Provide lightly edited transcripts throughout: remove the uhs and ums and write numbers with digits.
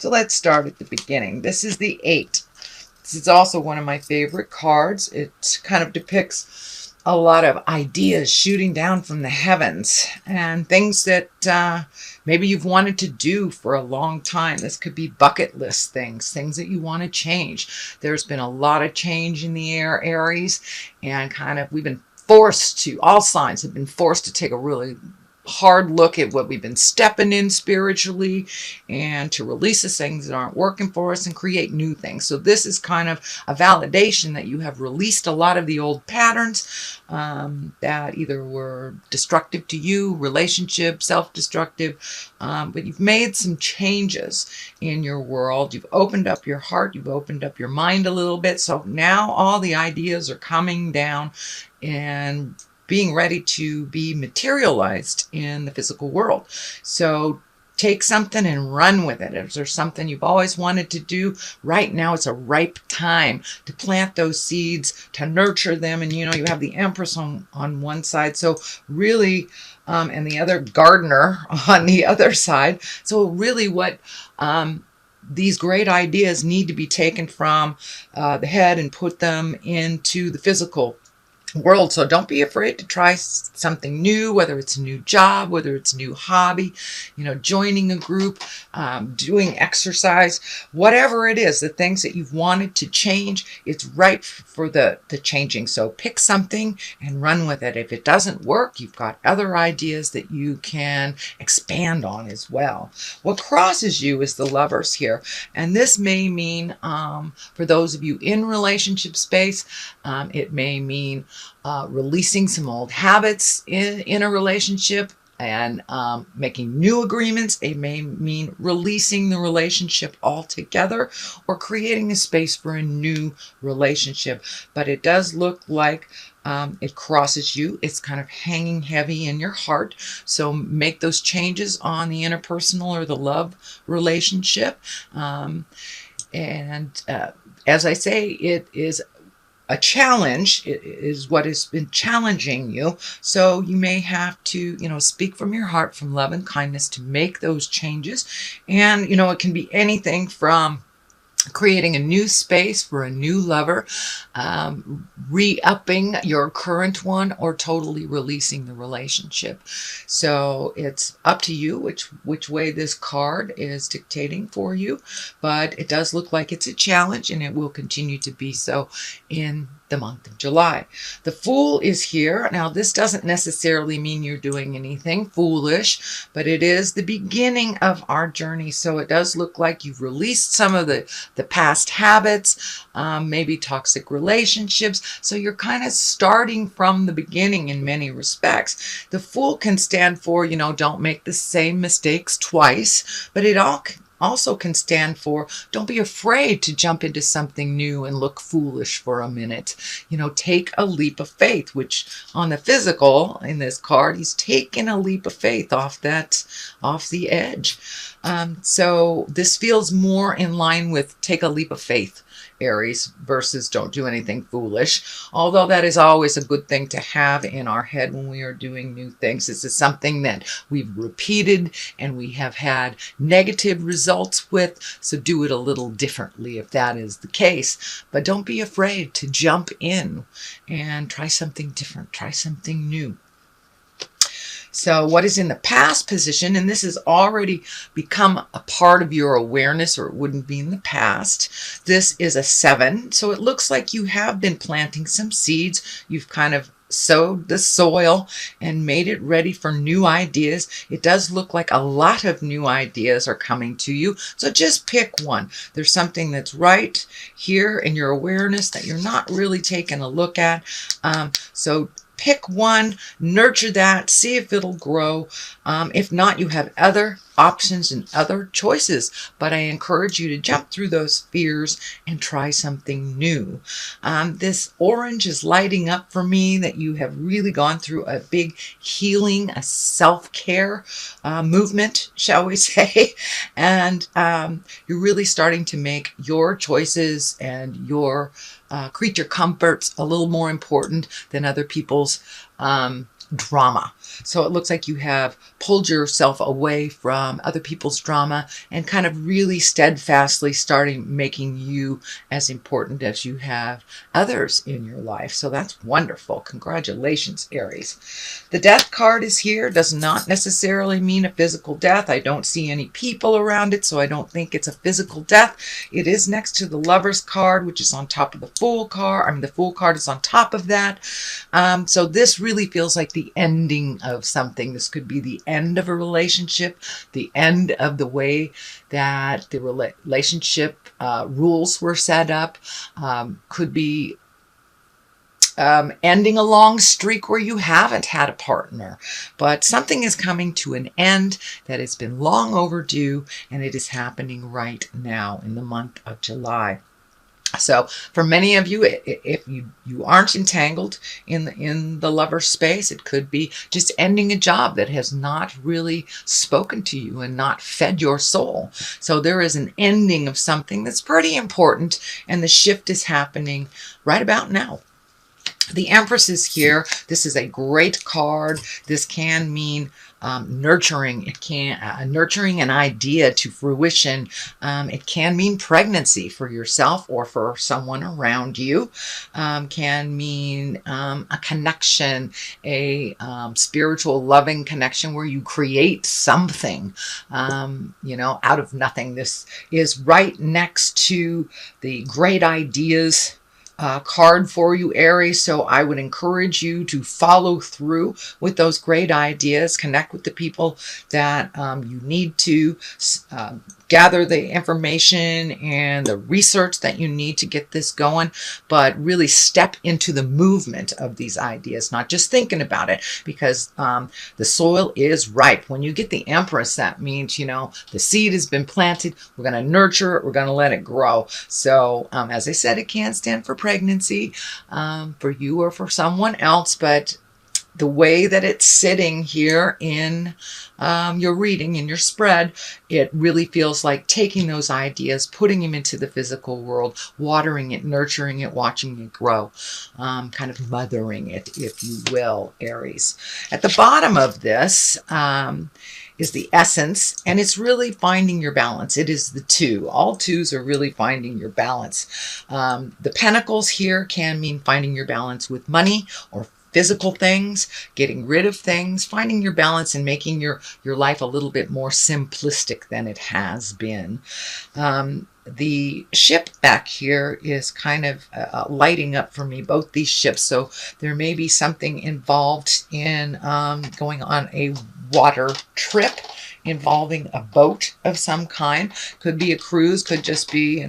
So let's start at the beginning. This is the 8. This is also one of my favorite cards. It kind of depicts a lot of ideas shooting down from the heavens and things that maybe you've wanted to do for a long time. This could be bucket list things, things that you want to change. There's been a lot of change in the air, Aries, and kind of we've been forced to, all signs have been forced to take a really hard look at what we've been stepping in spiritually and to release the things that aren't working for us and create new things. So this is kind of a validation that you have released a lot of the old patterns that either were destructive to you, relationship, self-destructive, but you've made some changes in your world. You've opened up your heart, you've opened up your mind a little bit. So now all the ideas are coming down and being ready to be materialized in the physical world. So take something and run with it. If there's something you've always wanted to do, right now it's a ripe time to plant those seeds, to nurture them. And you know, you have the Empress on one side. So really, and the other gardener on the other side. So really what these great ideas need to be taken from the head and put them into the physical world. So don't be afraid to try something new, whether it's a new job, whether it's a new hobby, you know, joining a group, doing exercise, whatever it is, the things that you've wanted to change, it's right for the changing. So pick something and run with it. If it doesn't work, you've got other ideas that you can expand on as well. What crosses you is the Lovers here. And this may mean, for those of you in relationship space, it may mean releasing some old habits in a relationship and making new agreements. It may mean releasing the relationship altogether or creating a space for a new relationship. But it does look like it crosses you. It's kind of hanging heavy in your heart. So make those changes on the interpersonal or the love relationship. As I say, it is a challenge. It is what has been challenging you. So you may have to, you know, speak from your heart, from love and kindness to make those changes. And, you know, it can be anything from creating a new space for a new lover, re-upping your current one, or totally releasing the relationship. So it's up to you which way this card is dictating for you, but it does look like it's a challenge, and it will continue to be so in the month of July. The Fool is here. Now, this doesn't necessarily mean you're doing anything foolish, but it is the beginning of our journey. So it does look like you've released some of the past habits, maybe toxic relationships. So you're kind of starting from the beginning in many respects. The Fool can stand for, you know, don't make the same mistakes twice, but it also can stand for don't be afraid to jump into something new and look foolish for a minute. You know, take a leap of faith, which on the physical in this card, he's taken a leap of faith off the edge. So this feels more in line with take a leap of faith, Aries, versus don't do anything foolish. Although that is always a good thing to have in our head when we are doing new things. This is something that we've repeated and we have had negative results with. So do it a little differently if that is the case. But don't be afraid to jump in and try something different, try something new. So what is in the past position, and this has already become a part of your awareness, or it wouldn't be in the past. This is a 7. So it looks like you have been planting some seeds. You've kind of sowed the soil and made it ready for new ideas. It does look like a lot of new ideas are coming to you. So just pick one. There's something that's right here in your awareness that you're not really taking a look at. So pick one, nurture that, see if it'll grow. If not, you have other options and other choices. But I encourage you to jump through those fears and try something new. This orange is lighting up for me that you have really gone through a big healing, a self-care movement, shall we say. And you're really starting to make your choices and your creature comforts a little more important than other people's drama. So it looks like you have pulled yourself away from other people's drama and kind of really steadfastly starting making you as important as you have others in your life. So that's wonderful. Congratulations, Aries. The Death card is here. Does not necessarily mean a physical death. I don't see any people around it, so I don't think it's a physical death. It is next to the Lovers card, which is on top of the Fool card. I mean, the Fool card is on top of that. So this really feels like the ending of something. This could be the end of a relationship, the end of the way that the relationship rules were set up. Could be ending a long streak where you haven't had a partner, but something is coming to an end that has been long overdue, and it is happening right now in the month of July. So for many of you, if you aren't entangled in the lover space, it could be just ending a job that has not really spoken to you and not fed your soul. So there is an ending of something that's pretty important, and the shift is happening right about now. The Empress is here. This is a great card. This can mean nurturing. It can nurturing an idea to fruition. It can mean pregnancy for yourself or for someone around you. Can mean a connection, a spiritual loving connection where you create something, out of nothing. This is right next to the great ideas card for you, Aries. So I would encourage you to follow through with those great ideas, connect with the people that you need to, gather the information and the research that you need to get this going, but really step into the movement of these ideas, not just thinking about it, because the soil is ripe. When you get the Empress, that means, the seed has been planted. We're going to nurture it. We're going to let it grow. So as I said, it can stand for pregnancy for you or for someone else, but the way that it's sitting here in your reading, in your spread, it really feels like taking those ideas, putting them into the physical world, watering it, nurturing it, watching it grow, kind of mothering it, if you will, Aries. At the bottom of this is the Essence, and it's really finding your balance. It is the two. All twos are really finding your balance. The Pentacles here can mean finding your balance with money or physical things, getting rid of things, finding your balance and making your life a little bit more simplistic than it has been. The ship back here is kind of lighting up for me, both these ships. So there may be something involved in going on a water trip involving a boat of some kind. Could be a cruise, could just be,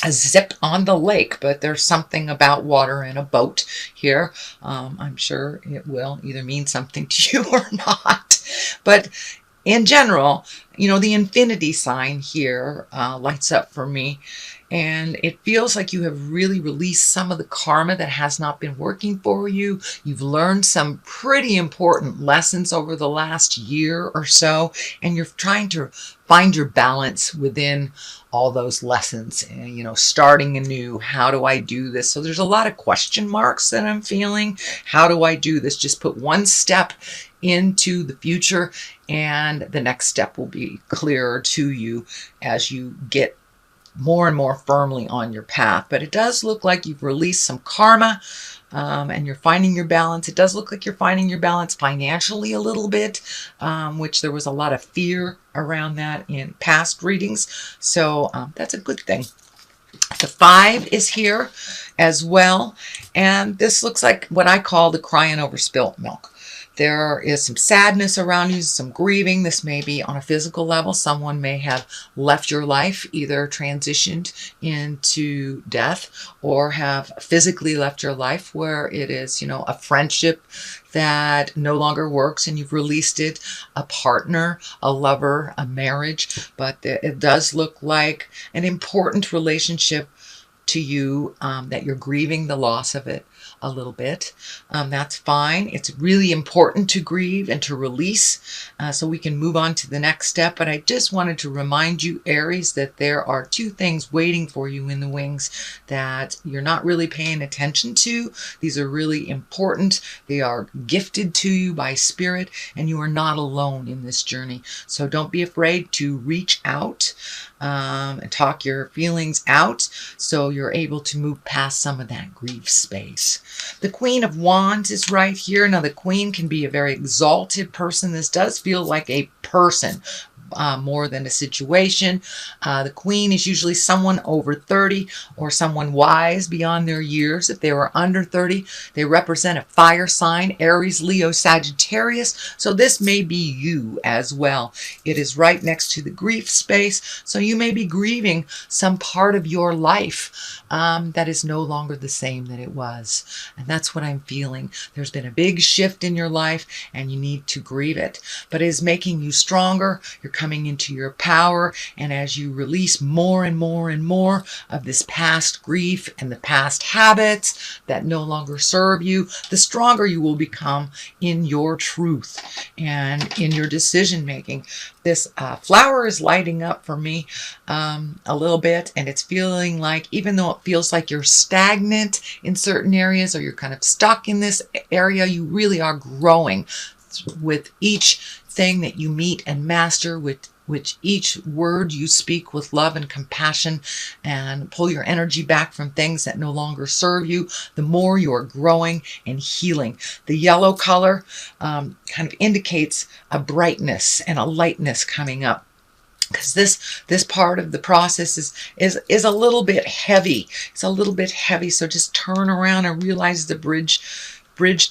a zip on the lake, but there's something about water and a boat here. I'm sure it will either mean something to you or not. But in general, the infinity sign here lights up for me. And it feels like you have really released some of the karma that has not been working for you. You've learned some pretty important lessons over the last year or so, and you're trying to find your balance within all those lessons. And, starting anew, how do I do this? So there's a lot of question marks that I'm feeling. How do I do this? Just put one step into the future, and the next step will be clearer to you as you get more and more firmly on your path. But it does look like you've released some karma, and you're finding your balance. It does look like you're finding your balance financially a little bit, which there was a lot of fear around that in past readings. So that's a good thing. The 5 is here as well, and this looks like what I call the crying over spilt milk. There is some sadness around you, some grieving. This may be on a physical level. Someone may have left your life, either transitioned into death or have physically left your life, where it is, a friendship that no longer works and you've released it, a partner, a lover, a marriage. But it does look like an important relationship to you, that you're grieving the loss of it. a little bit. That's fine. It's really important to grieve and to release so we can move on to the next step. But I just wanted to remind you, Aries, that there are two things waiting for you in the wings that you're not really paying attention to. These are really important. They are gifted to you by spirit, and you are not alone in this journey. So don't be afraid to reach out and talk your feelings out so you're able to move past some of that grief space. The Queen of Wands is right here. Now, the Queen can be a very exalted person. This does feel like a person more than a situation. The Queen is usually someone over 30 or someone wise beyond their years. If they were under 30, they represent a fire sign, Aries, Leo, Sagittarius. So this may be you as well. It is right next to the grief space. So you may be grieving some part of your life that is no longer the same that it was. And that's what I'm feeling. There's been a big shift in your life and you need to grieve it. But it is making you stronger. You're coming into your power, and as you release more and more and more of this past grief and the past habits that no longer serve you, the stronger you will become in your truth and in your decision making. This flower is lighting up for me a little bit, and it's feeling like, even though it feels like you're stagnant in certain areas or you're kind of stuck in this area, you really are growing with each thing that you meet and master, with each word you speak with love and compassion, and pull your energy back from things that no longer serve you, the more you are growing and healing. The yellow color kind of indicates a brightness and a lightness coming up, because this part of the process is a little bit heavy. It's a little bit heavy. So just turn around and realize the bridge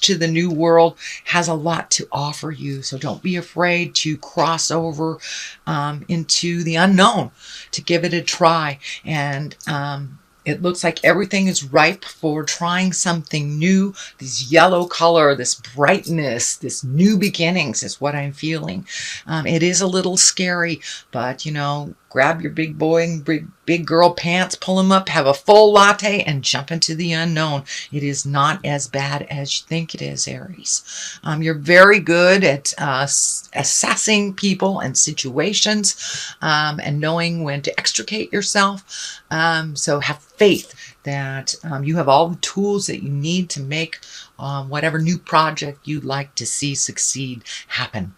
to the new world has a lot to offer you. So don't be afraid to cross over into the unknown, to give it a try. And it looks like everything is ripe for trying something new. This yellow color, this brightness, this new beginnings is what I'm feeling. It is a little scary, but you know, grab your big boy and big girl pants, pull them up, have a full latte, and jump into the unknown. It is not as bad as you think it is, Aries. You're very good at assessing people and situations and knowing when to extricate yourself. So have faith that you have all the tools that you need to make whatever new project you'd like to see succeed happen.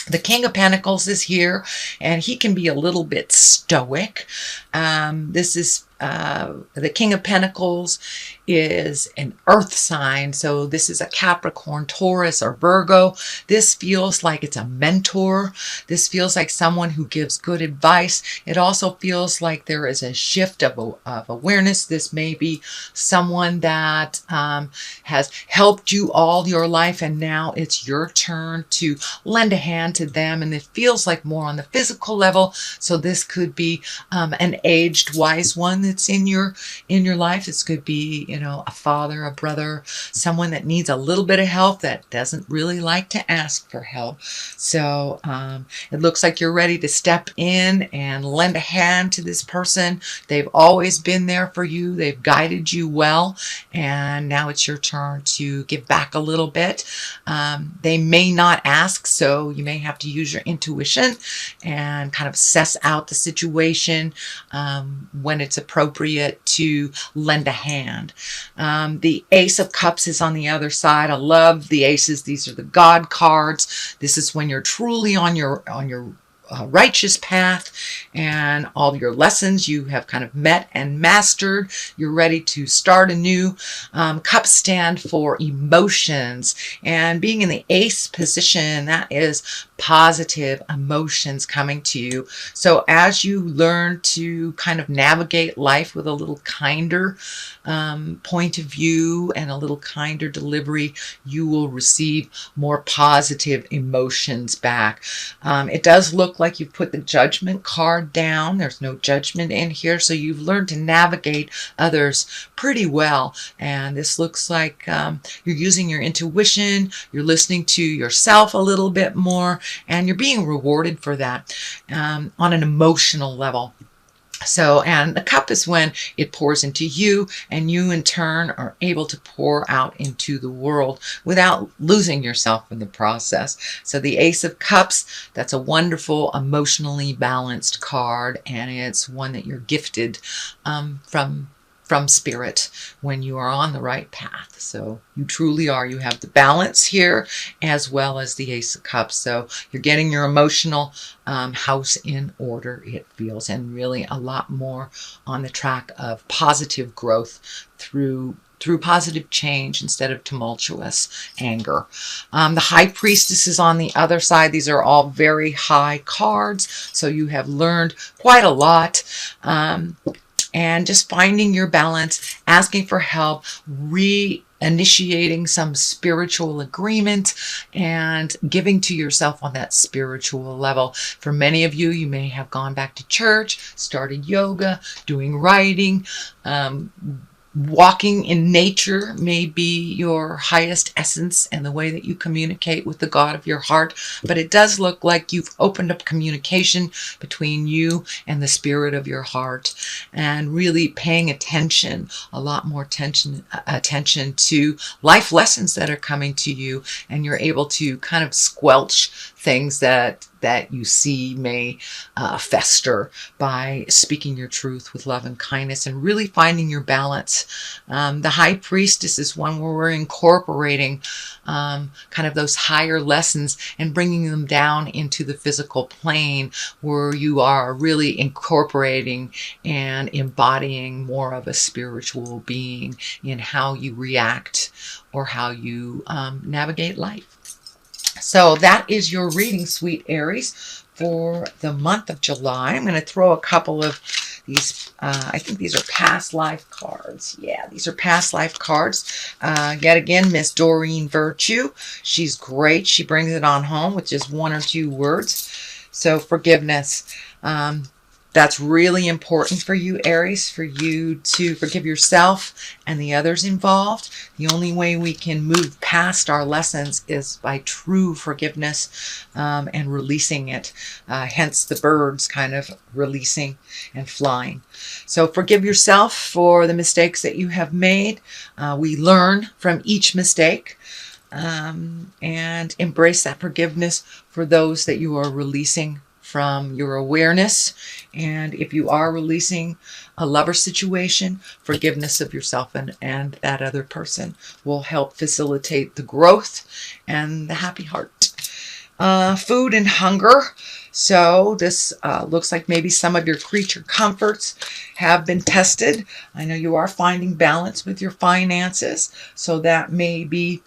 The King of Pentacles is here, and he can be a little bit stoic. This is the King of Pentacles is an earth sign. So this is a Capricorn, Taurus, or Virgo. This feels like it's a mentor. This feels like someone who gives good advice. It also feels like there is a shift of awareness. This may be someone that has helped you all your life, and now it's your turn to lend a hand to them. And it feels like more on the physical level. So this could be an aged wise one that's in your life. This could be, you know, a father, a brother, someone that needs a little bit of help that doesn't really like to ask for help. So it looks like you're ready to step in and lend a hand to this person. They've always been there for you. They've guided you well, and now it's your turn to give back a little bit. They may not ask, so you may have to use your intuition and kind of assess out the situation when it's appropriate to lend a hand. The Ace of Cups is on the other side. I love the aces. These are the God cards. This is when you're truly on your righteous path, and all your lessons you have kind of met and mastered. You're ready to start anew. Cups stand for emotions, and being in the ace position, that is positive emotions coming to you. So as you learn to kind of navigate life with a little kinder point of view and a little kinder delivery, you will receive more positive emotions back. It does look like you've put the Judgment card down. There's no judgment in here, so you've learned to navigate others pretty well. And this looks like you're using your intuition, you're listening to yourself a little bit more, and you're being rewarded for that on an emotional level. So, and the cup is when it pours into you, and you in turn are able to pour out into the world without losing yourself in the process. So the Ace of Cups, that's a wonderful, emotionally balanced card, and it's one that you're gifted from spirit when you are on the right path. So you truly are. You have the balance here as well as the Ace of Cups. So you're getting your emotional house in order, it feels, and really a lot more on the track of positive growth through positive change instead of tumultuous anger. The High Priestess is on the other side. These are all very high cards, so you have learned quite a lot. And just finding your balance, asking for help, reinitiating some spiritual agreement, and giving to yourself on that spiritual level. For many of you, you may have gone back to church, started yoga, doing writing, walking in nature may be your highest essence and the way that you communicate with the God of your heart. But it does look like you've opened up communication between you and the spirit of your heart, and really paying attention, a lot more attention to life lessons that are coming to you, and you're able to kind of squelch things that you see may fester by speaking your truth with love and kindness and really finding your balance. The High Priestess is one where we're incorporating kind of those higher lessons and bringing them down into the physical plane, where you are really incorporating and embodying more of a spiritual being in how you react or how you navigate life. So that is your reading, sweet Aries, for the month of July. I'm going to throw a couple of these, I think these are past life cards. Yeah, these are past life cards. Yet again, Miss Doreen Virtue. She's great. She brings it on home with just one or two words. So forgiveness. That's really important for you, Aries, for you to forgive yourself and the others involved. The only way we can move past our lessons is by true forgiveness and releasing it. Hence the birds kind of releasing and flying. So forgive yourself for the mistakes that you have made. We learn from each mistake. And embrace that forgiveness for those that you are releasing from your awareness. And if you are releasing a lover situation, forgiveness of yourself and that other person will help facilitate the growth and the happy heart. Food and hunger. So this looks like maybe some of your creature comforts have been tested. I know you are finding balance with your finances, so that may be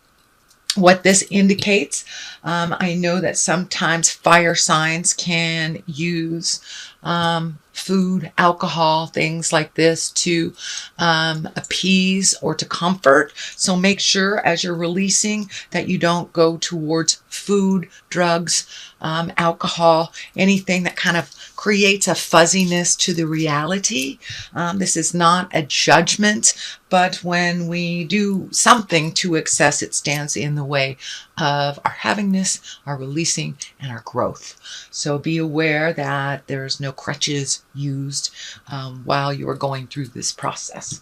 what this indicates. I know that sometimes fire signs can use food, alcohol, things like this to appease or to comfort. So make sure as you're releasing that you don't go towards food, drugs, alcohol, anything that kind of creates a fuzziness to the reality. This is not a judgment, but when we do something to excess, it stands in the way of our havingness, our releasing, and our growth. So be aware that there's no crutches used while you are going through this process.